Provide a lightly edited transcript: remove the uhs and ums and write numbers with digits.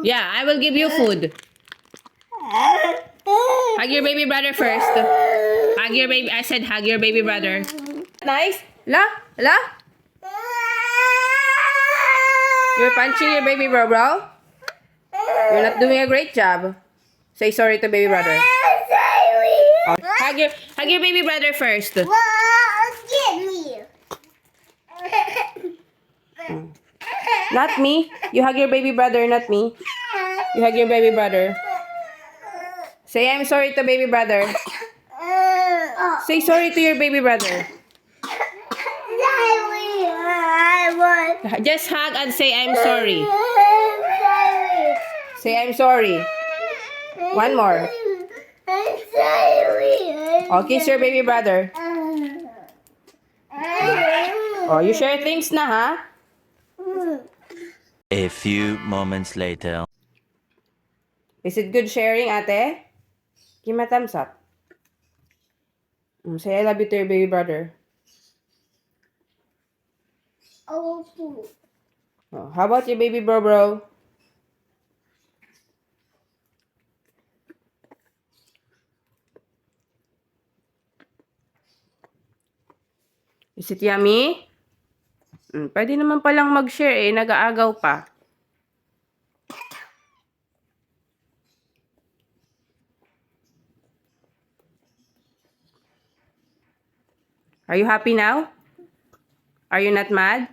Yeah, I will give you food. Hug your baby brother first. Hug your baby. I said hug your baby brother. Nice? La? La? You're punching your baby bro? You're not doing a great job. Say sorry to baby brother. Oh, hug your baby brother first. Get me. Not me. You hug your baby brother, not me. You hug your baby brother. Say I'm sorry to baby brother. Say sorry to your baby brother. Just hug and say I'm sorry. Say I'm sorry. One more. Oh, kiss your baby brother. Oh, you share things na, ha? A few moments later. Is it good sharing, ate? Give me a thumbs up. Say I love you to your baby brother. Oh, how about your baby bro? Is it yummy? Pwede naman palang mag-share eh. Nag-aagaw pa. Are you happy now? Are you not mad?